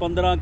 15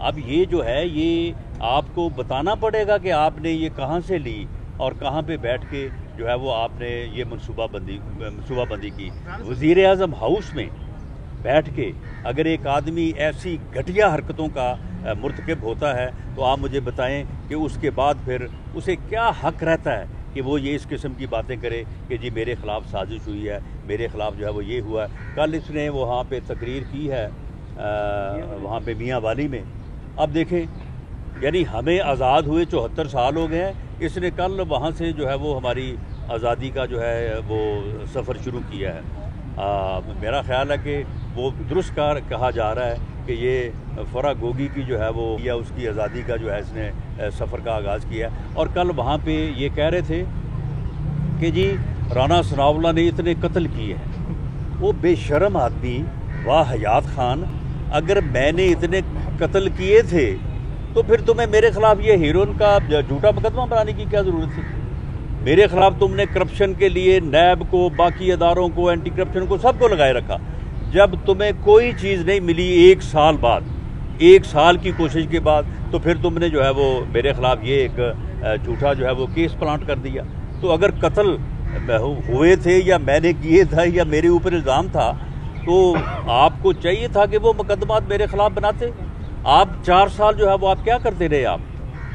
اب یہ جو ہے یہ آپ کو بتانا پڑے گا کہ آپ نے یہ کہاں سے لی اور کہاں پہ بیٹھ کے جو ہے وہ آپ نے یہ منصوبہ بندی کی. وزیر اعظم ہاؤس میں بیٹھ کے اگر ایک آدمی ایسی گھٹیا حرکتوں کا مرتکب ہوتا ہے تو آپ مجھے بتائیں کہ اس کے بعد پھر اسے کیا حق رہتا ہے کہ وہ یہ اس قسم کی باتیں کرے کہ جی میرے خلاف سازش ہوئی ہے, میرے خلاف جو ہے وہ یہ ہوا ہے. کل اس نے وہاں پہ تقریر کی ہے وہاں پہ میاں والی میں. اب دیکھیں یعنی ہمیں آزاد ہوئے 74 سال ہو گئے ہیں, اس نے کل وہاں سے جو ہے وہ ہماری آزادی کا جو ہے وہ سفر شروع کیا ہے. میرا خیال ہے کہ وہ درست کہا جا رہا ہے کہ یہ فرا گوگی کی جو ہے وہ یا اس کی آزادی کا جو ہے اس نے سفر کا آغاز کیا. اور کل وہاں پہ یہ کہہ رہے تھے کہ جی رانا ثناءاللہ نے اتنے قتل کیے ہیں. وہ بے شرم آدمی واہ حیات خان, اگر میں نے اتنے قتل کیے تھے تو پھر تمہیں میرے خلاف یہ ہیروئن کا جھوٹا مقدمہ بنانے کی کیا ضرورت تھی؟ میرے خلاف تم نے کرپشن کے لیے نیب کو, باقی اداروں کو, اینٹی کرپشن کو, سب کو لگائے رکھا. جب تمہیں کوئی چیز نہیں ملی 1 سال بعد, 1 سال کی کوشش کے بعد, تو پھر تم نے جو ہے وہ میرے خلاف یہ ایک جھوٹا جو ہے وہ کیس پلانٹ کر دیا. تو اگر قتل ہوئے تھے یا میں نے کیے تھا یا میرے اوپر الزام تھا تو آپ کو چاہیے تھا کہ وہ مقدمات میرے خلاف بناتے. آپ 4 سال جو ہے وہ آپ کیا کرتے رہے؟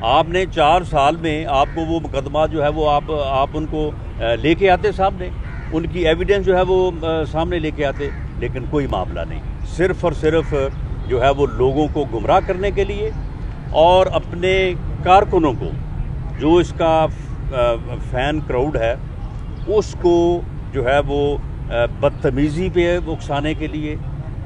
آپ نے 4 سال میں آپ کو وہ مقدمات جو ہے وہ آپ ان کو لے کے آتے سامنے, ان کی ایویڈنس جو ہے وہ سامنے لے کے آتے, لیکن کوئی معاملہ نہیں. صرف اور صرف جو ہے وہ لوگوں کو گمراہ کرنے کے لیے اور اپنے کارکنوں کو, جو اس کا فین کراؤڈ ہے, اس کو جو ہے وہ بدتمیزی پہ اکسانے کے لیے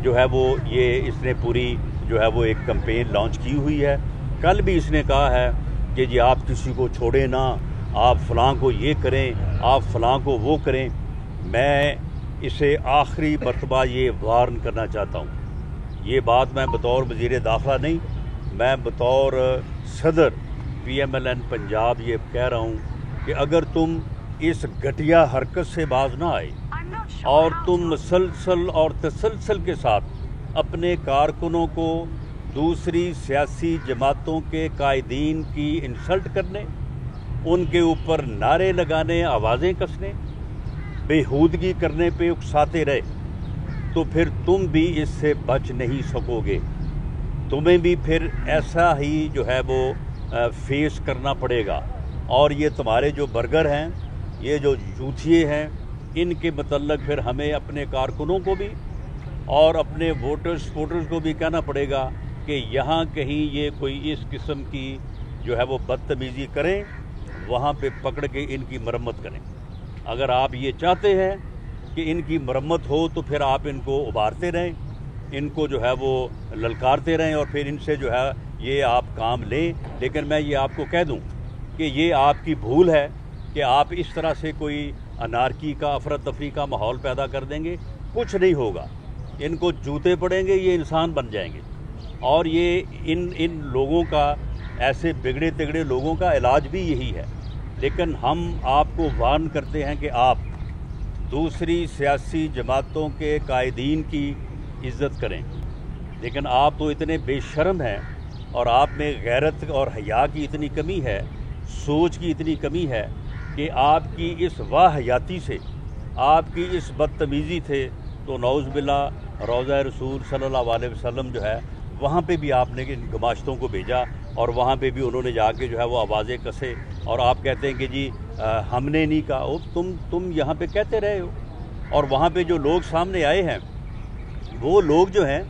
جو ہے وہ یہ اس نے پوری جو ہے وہ ایک کمپین لانچ کی ہوئی ہے. کل بھی اس نے کہا ہے کہ جی آپ کسی کو چھوڑیں نہ, آپ فلاں کو یہ کریں, آپ فلاں کو وہ کریں. میں اسے آخری مرتبہ یہ وارن کرنا چاہتا ہوں. یہ بات میں بطور وزیر داخلہ نہیں, میں بطور صدر PMLN پنجاب یہ کہہ رہا ہوں کہ اگر تم اس گھٹیا حرکت سے باز نہ آئے اور تم مسلسل اور تسلسل کے ساتھ اپنے کارکنوں کو دوسری سیاسی جماعتوں کے قائدین کی انسلٹ کرنے, ان کے اوپر نعرے لگانے, آوازیں کسنے, بےہودگی کرنے پہ اکساتے رہے تو پھر تم بھی اس سے بچ نہیں سکو گے. تمہیں بھی پھر ایسا ہی جو ہے وہ فیس کرنا پڑے گا. اور یہ تمہارے جو برگر ہیں, یہ جو جوتھیے ہیں, ان کے متعلق پھر ہمیں اپنے کارکنوں کو بھی اور اپنے ووٹرز کو بھی کہنا پڑے گا کہ یہاں کہیں یہ کوئی اس قسم کی جو ہے وہ بدتمیزی کریں, وہاں پہ پکڑ کے ان کی مرمت کریں. اگر آپ یہ چاہتے ہیں کہ ان کی مرمت ہو تو پھر آپ ان کو ابھارتے رہیں, ان کو جو ہے وہ للکارتے رہیں اور پھر ان سے جو ہے یہ آپ کام لیں. لیکن میں یہ آپ کو کہہ دوں کہ یہ آپ کی بھول ہے کہ آپ اس طرح سے کوئی انارکی کا, افراتفری کا ماحول پیدا کر دیں گے. کچھ نہیں ہوگا, ان کو جوتے پڑیں گے, یہ انسان بن جائیں گے. اور یہ ان لوگوں کا, ایسے بگڑے تگڑے لوگوں کا علاج بھی یہی ہے. لیکن ہم آپ کو وارن کرتے ہیں کہ آپ دوسری سیاسی جماعتوں کے قائدین کی عزت کریں. لیکن آپ تو اتنے بے شرم ہیں اور آپ میں غیرت اور حیا کی اتنی کمی ہے, سوچ کی اتنی کمی ہے کہ آپ کی اس واہیاتی سے, آپ کی اس بدتمیزی سے تو نعوذ باللہ روضہ رسول صلی اللہ علیہ وسلم جو ہے وہاں پہ بھی آپ نے ان گماشتوں کو بھیجا اور وہاں پہ بھی انہوں نے جا کے جو ہے وہ آوازیں کسے. اور آپ کہتے ہیں کہ جی ہم نے نہیں کہا. تم یہاں پہ کہتے رہے ہو. اور وہاں پہ جو لوگ سامنے آئے ہیں وہ لوگ جو ہیں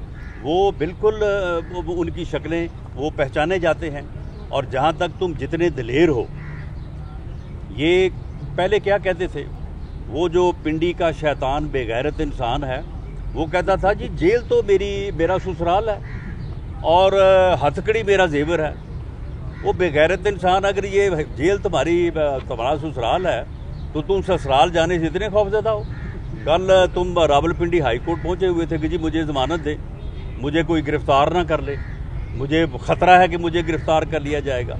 وہ بالکل ان کی شکلیں وہ پہچانے جاتے ہیں. اور جہاں تک تم جتنے دلیر ہو, یہ پہلے کیا کہتے تھے, وہ جو پنڈی کا شیطان بے غیرت انسان ہے وہ کہتا تھا جی جیل تو میرا سسرال ہے اور ہتھکڑی میرا زیور ہے. وہ بے غیرت انسان, اگر یہ جیل تمہارا سسرال ہے تو تم سسرال جانے سے اتنے خوفزدہ ہو. کل تم راول پنڈی ہائی کورٹ پہنچے ہوئے تھے کہ جی مجھے ضمانت دے, مجھے کوئی گرفتار نہ کر لے, مجھے خطرہ ہے کہ مجھے گرفتار کر لیا جائے گا.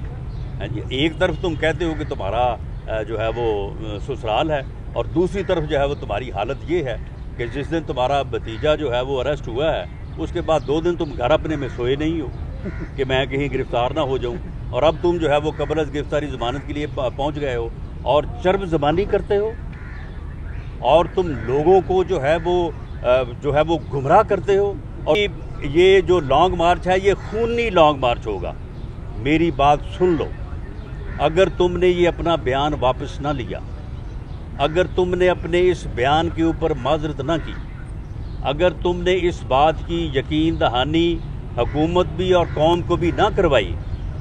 ایک طرف تم کہتے ہو کہ تمہارا جو ہے وہ سسرال ہے اور دوسری طرف جو ہے وہ تمہاری حالت یہ ہے کہ جس دن تمہارا بھتیجا جو ہے وہ اریسٹ ہوا ہے اس کے بعد 2 دن تم گھر اپنے میں سوئے نہیں ہو. کہ میں کہیں گرفتار نہ ہو جاؤں، اور اب تم جو ہے وہ قبل از گرفتاری ضمانت کے لیے پہنچ گئے ہو اور چرب زبانی کرتے ہو، اور تم لوگوں کو جو ہے وہ گمراہ کرتے ہو. اور یہ جو لانگ مارچ ہے یہ خونی لانگ مارچ ہوگا. میری بات سن لو، اگر تم نے یہ اپنا بیان واپس نہ لیا، اگر تم نے اپنے اس بیان کے اوپر معذرت نہ کی، اگر تم نے اس بات کی یقین دہانی حکومت بھی اور قوم کو بھی نہ کروائی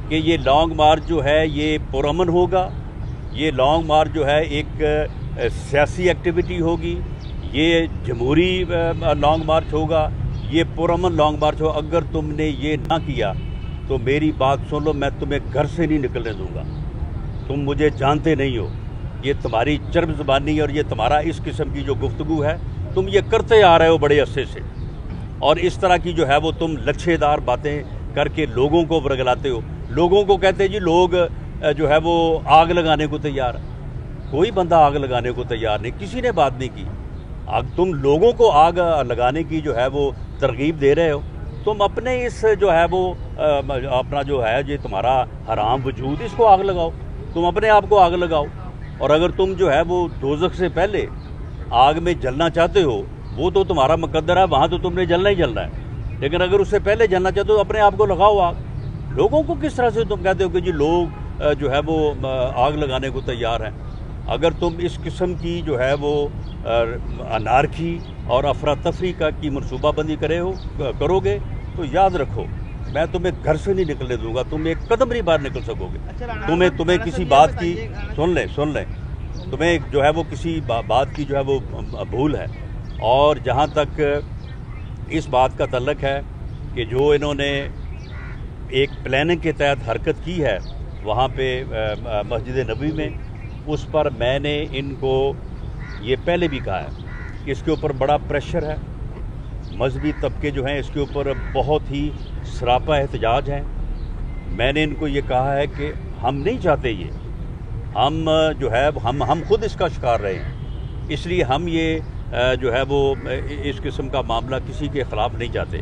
کہ یہ لانگ مارچ جو ہے یہ پرامن ہوگا، یہ لانگ مارچ جو ہے ایک سیاسی ایکٹیویٹی ہوگی، یہ جمہوری لانگ مارچ ہوگا، یہ پرامن لانگ مارچ ہوگا، اگر تم نے یہ نہ کیا تو میری بات سن لو، میں تمہیں گھر سے نہیں نکلنے دوں گا. تم مجھے جانتے نہیں ہو. یہ تمہاری چرب زبانی اور یہ تمہارا اس قسم کی جو گفتگو ہے تم یہ کرتے آ رہے ہو بڑے عرصے سے، اور اس طرح کی جو ہے وہ تم لچھے دار باتیں کر کے لوگوں کو برگلاتے ہو. لوگوں کو کہتے جی لوگ جو ہے وہ آگ لگانے کو تیار. کوئی بندہ آگ لگانے کو تیار نہیں، کسی نے بات نہیں کی. تم لوگوں کو آگ لگانے کی جو ہے وہ ترغیب دے رہے ہو. تم اپنے اس جو ہے وہ اپنا جو ہے یہ تمہارا حرام وجود، اس کو آگ لگاؤ، تم اپنے آپ کو آگ لگاؤ. اور اگر تم جو ہے وہ دوزخ سے پہلے آگ میں جلنا چاہتے ہو، وہ تو تمہارا مقدر ہے، وہاں تو تم نے جلنا ہی جلنا ہے. لیکن اگر اس سے پہلے جلنا چاہتے ہو اپنے آپ کو لگاؤ آگ. لوگوں کو کس طرح سے تم کہتے ہو کہ جی لوگ جو ہے وہ آگ لگانے کو تیار ہیں؟ اگر تم اس قسم کی جو ہے وہ انارکی اور افراتفری کی منصوبہ بندی کرو گے تو یاد رکھو میں تمہیں گھر سے نہیں نکلنے دوں گا. تم ایک قدم نہیں باہر نکل سکو گے. تمہیں کسی بات کی سن لیں تمہیں جو ہے وہ کسی بات کی جو ہے وہ بھول ہے. اور جہاں تک اس بات کا تعلق ہے کہ جو انہوں نے ایک پلاننگ کے تحت حرکت کی ہے وہاں پہ مسجد نبوی میں، اس پر میں نے ان کو یہ پہلے بھی کہا ہے کہ اس کے اوپر بڑا پریشر ہے. مذہبی طبقے جو ہیں اس کے اوپر بہت ہی سراپا احتجاج ہیں. میں نے ان کو یہ کہا ہے کہ ہم نہیں چاہتے یہ، ہم جو ہے ہم خود اس کا شکار رہے ہیں، اس لیے ہم یہ جو ہے وہ اس قسم کا معاملہ کسی کے خلاف نہیں چاہتے.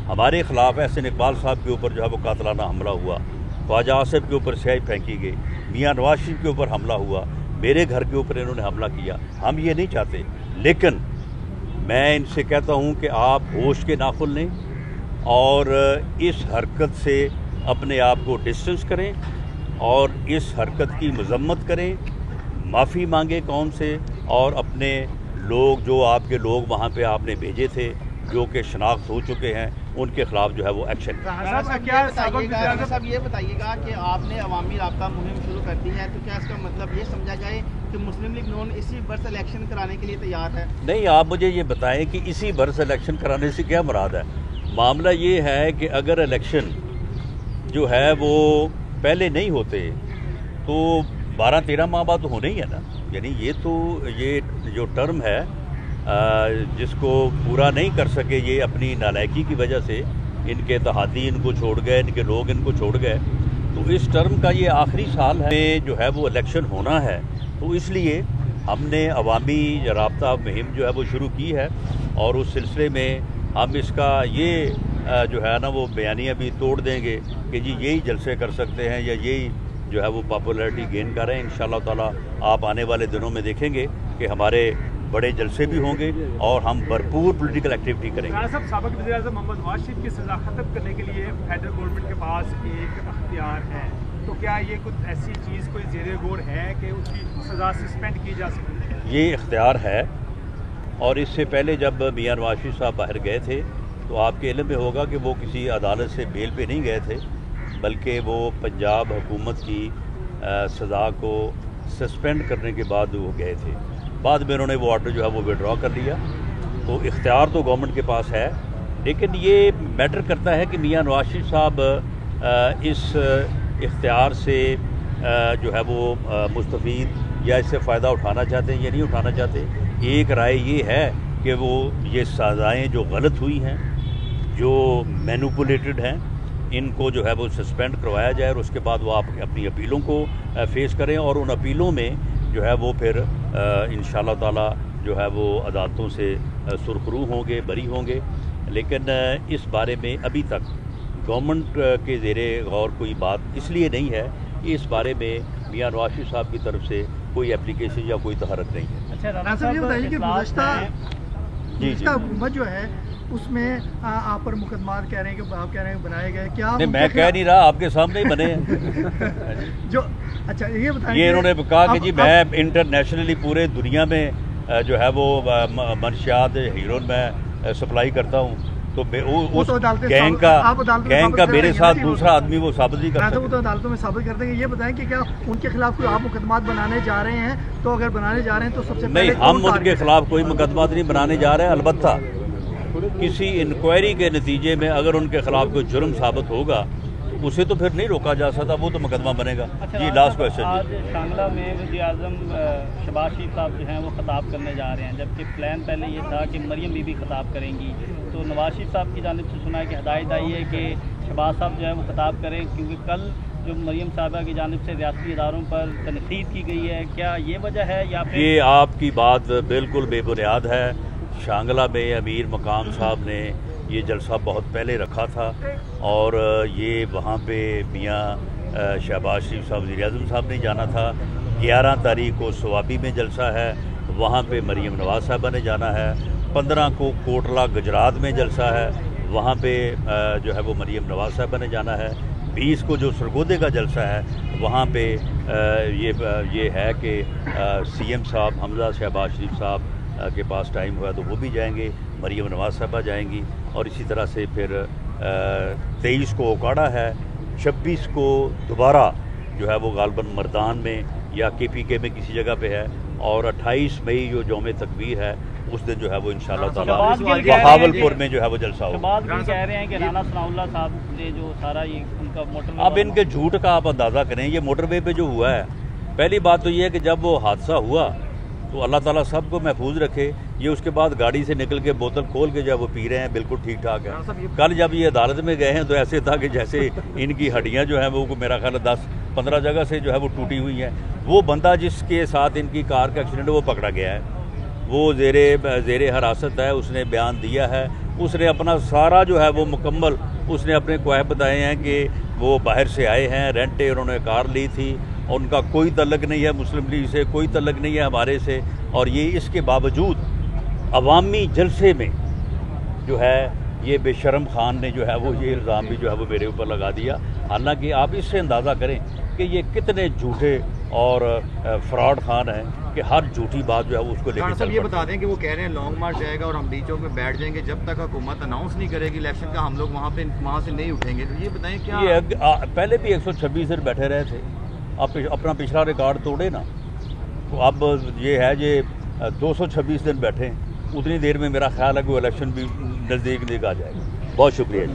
ہمارے خلاف احسن اقبال صاحب کے اوپر جو ہے وہ قاتلانہ حملہ ہوا، خواجہ آصف کے اوپر سیاہی پھینکی گئی، میاں نواز شریف کے اوپر حملہ ہوا، میرے گھر کے اوپر انہوں نے حملہ کیا. ہم یہ نہیں چاہتے. لیکن میں ان سے کہتا ہوں کہ آپ ہوش کے ناخن لیں اور اس حرکت سے اپنے آپ کو ڈسٹنس کریں اور اس حرکت کی مذمت کریں، معافی مانگیں قوم سے، اور اپنے لوگ جو آپ کے لوگ وہاں پہ آپ نے بھیجے تھے جو کہ شناخت ہو چکے ہیں ان کے خلاف جو ہے وہ ایکشن. صاحب یہ بتائیے گا کہ آپ نے عوامی رابطہ مہم شروع کر دی ہے، تو کیا اس کا مطلب یہ سمجھا جائے کہ مسلم لیگ نون اسی برس الیکشن کرانے کے لیے تیار ہے؟ نہیں، آپ مجھے یہ بتائیں کہ اسی برس الیکشن کرانے سے کیا مراد ہے. معاملہ یہ ہے کہ اگر الیکشن جو ہے وہ پہلے نہیں ہوتے تو 12-13 ماہ بعد ہونے ہی ہے نا. یعنی یہ جو ٹرم ہے جس کو پورا نہیں کر سکے یہ اپنی نالائکی کی وجہ سے، ان کے اتحادی ان کو چھوڑ گئے، ان کے لوگ ان کو چھوڑ گئے، تو اس ٹرم کا یہ آخری سال ہے جو ہے وہ الیکشن ہونا ہے. تو اس لیے ہم نے عوامی رابطہ مہم جو ہے وہ شروع کی ہے، اور اس سلسلے میں ہم اس کا یہ جو ہے نا وہ بیانیہ بھی توڑ دیں گے کہ جی یہی جلسے کر سکتے ہیں یا یہی جو ہے وہ پاپولیرٹی گین کر رہے ہیں. انشاءاللہ تعالیٰ آپ آنے والے دنوں میں دیکھیں گے کہ ہمارے بڑے جلسے بھی ہوں گے اور ہم بھرپور پولیٹیکل ایکٹیویٹی کریں گے. صاحب، سابق وزیر اعظم محمد نواز شریف کی سزا ختم کرنے کے لیے فیڈرل گورنمنٹ کے پاس ایک اختیار ہے، تو کیا یہ کچھ ایسی چیز کوئی زیر غور ہے کہ اس کی سزا سسپینڈ کی جا سکتی ہے؟ یہ اختیار ہے، اور اس سے پہلے جب میاں نواز شریف صاحب باہر گئے تھے تو آپ کے علم میں ہوگا کہ وہ کسی عدالت سے بیل پہ نہیں گئے تھے، بلکہ وہ پنجاب حکومت کی سزا کو سسپینڈ کرنے کے بعد وہ گئے تھے. بعد میں انہوں نے وہ آرڈر جو ہے وہ وڈرا کر لیا. تو اختیار تو گورنمنٹ کے پاس ہے، لیکن یہ میٹر کرتا ہے کہ میاں نواز شریف صاحب اس اختیار سے جو ہے وہ مستفید یا اس سے فائدہ اٹھانا چاہتے ہیں یا نہیں اٹھانا چاہتے. ایک رائے یہ ہے کہ وہ یہ سزائیں جو غلط ہوئی ہیں، جو مینوپولیٹڈ ہیں، ان کو جو ہے وہ سسپینڈ کروایا جائے، اور اس کے بعد وہ آپ اپنی اپیلوں کو فیس کریں، اور ان اپیلوں میں جو ہے وہ پھر انشاءاللہ تعالی جو ہے وہ عدالتوں سے سرخرو ہوں گے، بری ہوں گے. لیکن اس بارے میں ابھی تک گورنمنٹ کے زیر غور کوئی بات اس لیے نہیں ہے کہ اس بارے میں میاں نواز شریف صاحب کی طرف سے کوئی اپلیکیشن یا کوئی تحرک نہیں ہے. اچھا رانا صاحب یہ بتائیے کہ گزشتہ حکومت جو ہے اس میں آپ پر مقدمات کہہ رہے ہیں کہ آپ کہہ رہے ہیں بنائے گئے, کیا میں کہہ نہیں رہا, آپ کے سامنے ہی بنے ہیں جو اچھا یہ بتائیں, یہ انہوں نے کہا کہ جی میں انٹرنیشنلی پورے دنیا میں جو ہے وہ منشیات ہیروئن میں سپلائی کرتا ہوں, تو اس گینگ کا میرے ساتھ دوسرا آدمی وہ ثابت نہیں کرتا. وہ تو عدالتوں میں ثابت کر دیں گے. یہ بتائیں کہ کیا ان کے خلاف کوئی آپ مقدمات بنانے جا رہے ہیں, تو اگر بنانے جا رہے ہیں تو سب سے پہلے نہیں, ہم ان کے خلاف کوئی مقدمات نہیں بنانے جا رہے ہیں. البتہ کسی انکوائری کے نتیجے میں اگر ان کے خلاف کوئی جرم ثابت ہوگا اسے تو پھر نہیں روکا جا سکتا, وہ تو مقدمہ بنے گا. جی لاسٹ کوشچن. آج شانگلہ میں وزیر اعظم شہباز شریف صاحب جو ہیں وہ خطاب کرنے جا رہے ہیں, جبکہ پلان پہلے یہ تھا کہ مریم بی بی خطاب کریں گی. تو نواز شریف صاحب کی جانب سے سنا ہے کہ ہدایت آئی ہے کہ شہباز صاحب جو ہے وہ خطاب کریں, کیونکہ کل جو مریم صاحبہ کی جانب سے ریاستی اداروں پر تنقید کی گئی ہے. کیا یہ وجہ ہے یا پھر یہ آپ کی بات بالکل بے بنیاد ہے. شانگلہ میں امیر مقام صاحب نے یہ جلسہ بہت پہلے رکھا تھا, اور یہ وہاں پہ میاں شہباز شریف صاحب وزیر اعظم صاحب نے جانا تھا. 11 تاریخ کو سوابی میں جلسہ ہے, وہاں پہ مریم نواز صاحبہ نے جانا ہے. 15 کو کوٹلہ گجرات میں جلسہ ہے, وہاں پہ جو ہے وہ مریم نواز صاحبہ نے جانا ہے. 20 کو جو سرگودے کا جلسہ ہے وہاں پہ یہ ہے کہ سی ایم صاحب حمزہ شہباز شریف صاحب کے پاس ٹائم ہوا تو وہ بھی جائیں گے, مریم نواز صاحبہ جائیں گی, اور اسی طرح سے پھر 23 کو اوکاڑا ہے, 26 کو دوبارہ جو ہے وہ غالباً مردان میں یا کے پی کے میں کسی جگہ پہ ہے, اور 28 مئی جو یوم تکبیر ہے اس دن جو ہے وہ انشاءاللہ تعالی بہاولپور میں جو ہے وہ جلسہ ہوگا. شہباز بھی کہہ رہے ہیں کہ رانا ثناء اللہ صاحب نے جو سارا یہ ان کا موٹر, اب ان کے جھوٹ کا آپ اندازہ کریں. یہ موٹر وے پہ جو ہوا ہے, پہلی بات تو یہ ہے کہ جب وہ حادثہ ہوا تو اللہ تعالیٰ سب کو محفوظ رکھے. یہ اس کے بعد گاڑی سے نکل کے بوتل کھول کے جو ہے وہ پی رہے ہیں, بالکل ٹھیک ٹھاک ہے. کل جب یہ عدالت میں گئے ہیں تو ایسے تھا کہ جیسے ان کی ہڈیاں جو ہیں وہ میرا خیال ہے 10-15 جگہ سے جو ہے وہ ٹوٹی ہوئی ہیں. وہ بندہ جس کے ساتھ ان کی کار کا ایکسیڈنٹ وہ پکڑا گیا ہے, وہ زیر حراست ہے, اس نے بیان دیا ہے, اس نے اپنا سارا جو ہے وہ مکمل اس نے اپنے کوائب بتائے ہیں کہ وہ باہر سے آئے ہیں, رینٹ انہوں نے کار لی تھی, ان کا کوئی تعلق نہیں ہے مسلم لیگ سے, کوئی تعلق نہیں ہے ہمارے سے. اور یہ اس کے باوجود عوامی جلسے میں جو ہے یہ بے شرم خان نے جو ہے وہ یہ الزام بھی جو ہے وہ میرے اوپر لگا دیا. حالانکہ آپ اس سے اندازہ کریں کہ یہ کتنے جھوٹے اور فراڈ خان ہیں کہ ہر جھوٹی بات جو ہے وہ اس کو لے کے صاحب یہ بتا دیں کہ وہ کہہ رہے ہیں لانگ مارچ جائے گا اور ہم بیچوں میں بیٹھ جائیں گے, جب تک حکومت اناؤنس نہیں کرے گی الیکشن کا ہم لوگ وہاں سے نہیں اٹھیں گے. تو یہ بتائیں کیا یہ پہلے بھی 126 دن بیٹھے رہے تھے, آپ اپنا پچھلا ریکارڈ توڑے نا, تو اب یہ ہے یہ 226 دن بیٹھے, اتنی دیر میں میرا خیال ہے کہ الیکشن بھی نزدیک آ جائے گا. بہت شکریہ.